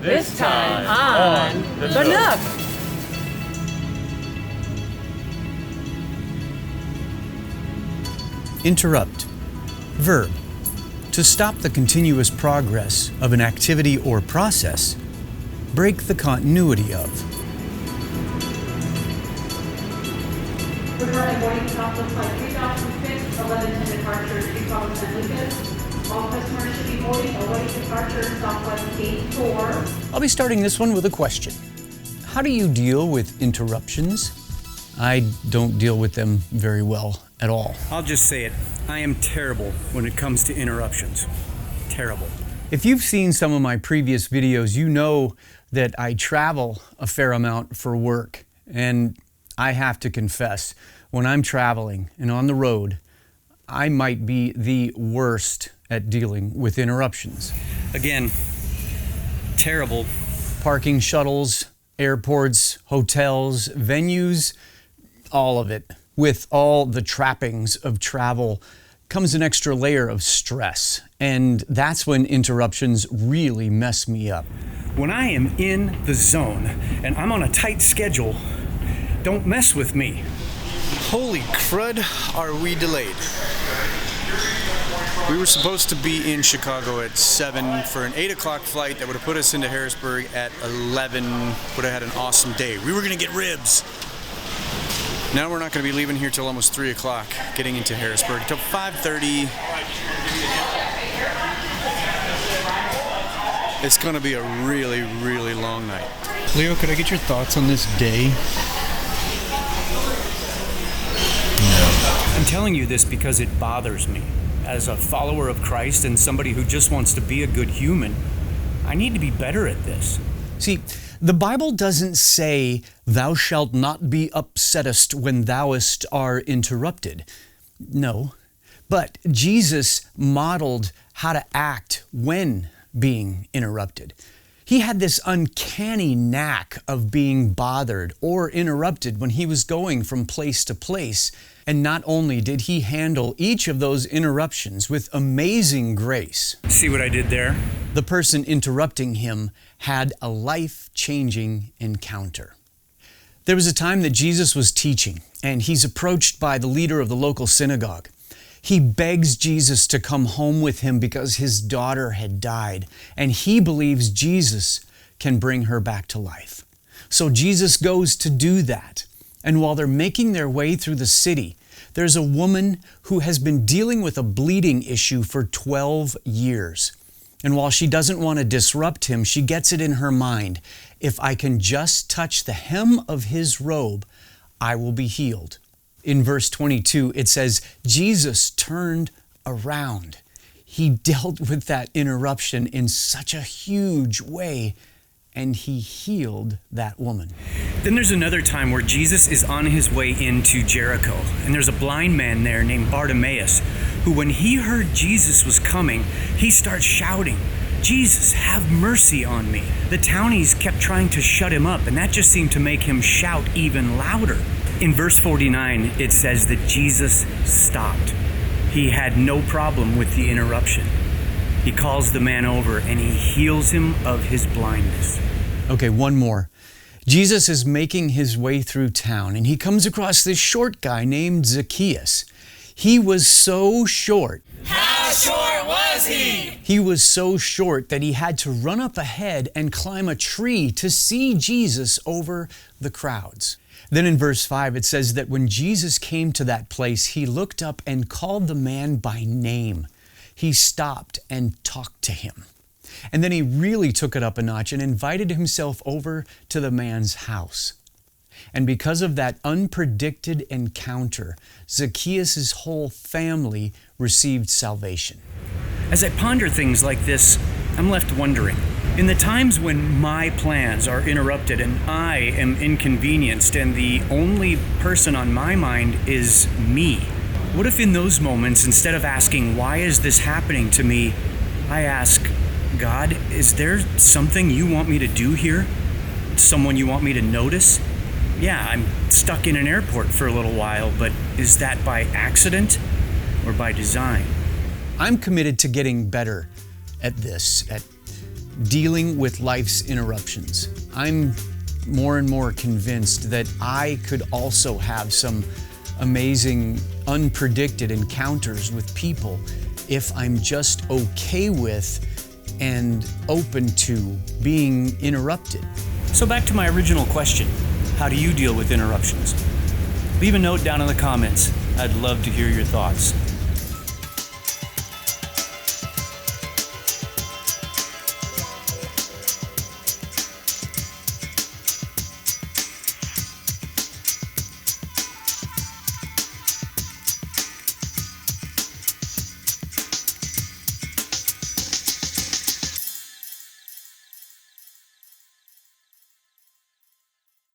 This time on the Nook. Interrupt. Verb. To stop the continuous progress of an activity or process. Break the continuity of. Regarding boarding stop looks like 3006, 1110 departure, 312 Lucas. All customers should be boarding awaiting departure, Southwest Gate 4. I'll be starting this one with a question. How do you deal with interruptions? I don't deal with them very well at all. I'll just say it. I am terrible when it comes to interruptions. Terrible. If you've seen some of my previous videos, you know that I travel a fair amount for work. And I have to confess, when I'm traveling and on the road, I might be the worst at dealing with interruptions. Again, terrible. Parking shuttles, airports, hotels, venues, all of it. With all the trappings of travel comes an extra layer of stress. And that's when interruptions really mess me up. When I am in the zone and I'm on a tight schedule, don't mess with me. Holy crud, are we delayed? We were supposed to be in Chicago at 7 for an 8 o'clock flight that would have put us into Harrisburg at 11. Would have had an awesome day. We were going to get ribs. Now we're not going to be leaving here till almost 3 o'clock, getting into Harrisburg till 5:30. It's going to be a really, really long night. Leo, could I get your thoughts on this day? I'm telling you this because it bothers me. As a follower of Christ and somebody who just wants to be a good human, I need to be better at this. See, the Bible doesn't say, "Thou shalt not be upsettest when thouest are interrupted." No, but Jesus modeled how to act when being interrupted. He had this uncanny knack of being bothered or interrupted when he was going from place to place. And not only did he handle each of those interruptions with amazing grace. See what I did there? The person interrupting him had a life-changing encounter. There was a time that Jesus was teaching, and he's approached by the leader of the local synagogue. He begs Jesus to come home with him because his daughter had died, and he believes Jesus can bring her back to life. So Jesus goes to do that. And while they're making their way through the city, there's a woman who has been dealing with a bleeding issue for 12 years. And while she doesn't want to disrupt him, she gets it in her mind, if I can just touch the hem of his robe, I will be healed. In verse 22, it says, Jesus turned around. He dealt with that interruption in such a huge way, and he healed that woman. Then there's another time where Jesus is on his way into Jericho, and there's a blind man there named Bartimaeus, who when he heard Jesus was coming, he starts shouting, "Jesus, have mercy on me." The townies kept trying to shut him up, and that just seemed to make him shout even louder. In verse 49, it says that Jesus stopped. He had no problem with the interruption. He calls the man over and he heals him of his blindness. Okay, one more. Jesus is making his way through town and he comes across this short guy named Zacchaeus. He was so short. How short was he? He was so short that he had to run up ahead and climb a tree to see Jesus over the crowds. Then in verse 5, it says that when Jesus came to that place, he looked up and called the man by name. He stopped and talked to him. And then he really took it up a notch and invited himself over to the man's house. And because of that unpredicted encounter, Zacchaeus' whole family received salvation. As I ponder things like this, I'm left wondering, in the times when my plans are interrupted and I am inconvenienced and the only person on my mind is me, what if in those moments, instead of asking, why is this happening to me, I ask, God, is there something you want me to do here? Someone you want me to notice? Yeah, I'm stuck in an airport for a little while, but is that by accident or by design? I'm committed to getting better at this, at dealing with life's interruptions. I'm more and more convinced that I could also have some amazing, unpredicted encounters with people if I'm just okay with and open to being interrupted. So back to my original question, how do you deal with interruptions? Leave a note down in the comments. I'd love to hear your thoughts.